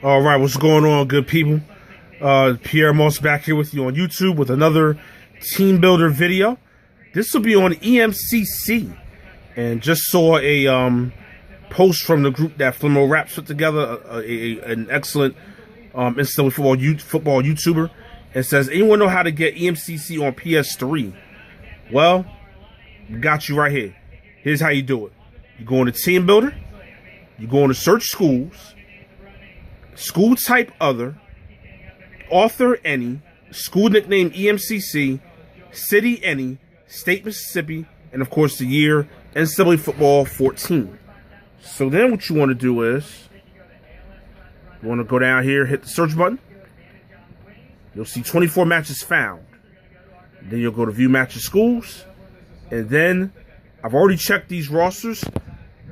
All right, what's going on, good people? Pierre Moss back here with you on YouTube with another team builder video. This will be on EMCC, and just saw a post from the group that Flimo Raps put together, an excellent instant football YouTuber. It says, anyone know how to get EMCC on PS3? Well, got you right here. Here's how you do it. You go into Team Builder, you go into Search Schools, School type other, author any, school nickname EMCC, city any, state Mississippi, and of course the year NCAA football 14. So then what you want to do is, you want to go down here, hit the search button. You'll see 24 matches found. Then you'll go to view matches schools. And then I've already checked these rosters.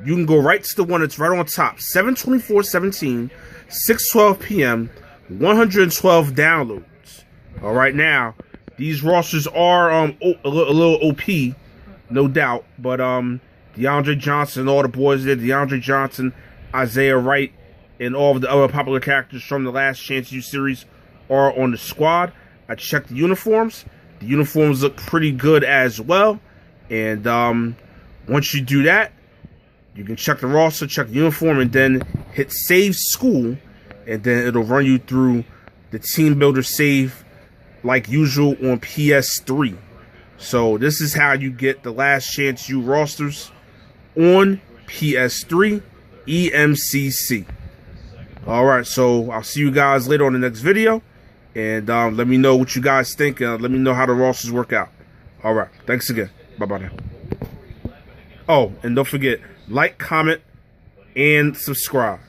You can go right to the one that's right on top. 7/24/17, 6:12 p.m., 112 downloads. All right, now, these rosters are a little OP, no doubt. But DeAndre Johnson, all the boys there, DeAndre Johnson, Isaiah Wright, and all of the other popular characters from the Last Chance U series are on the squad. I checked the uniforms. The uniforms look pretty good as well. And once you do that, you can check the roster, check the uniform, and then hit Save School. And then it'll run you through the Team Builder save like usual on PS3. So this is how you get the Last Chance U rosters on PS3 EMCC. Alright, so I'll see you guys later on the next video. And let me know what you guys think. Let me know how the rosters work out. Alright, thanks again. Bye-bye now. Oh, and don't forget, like, comment, and subscribe.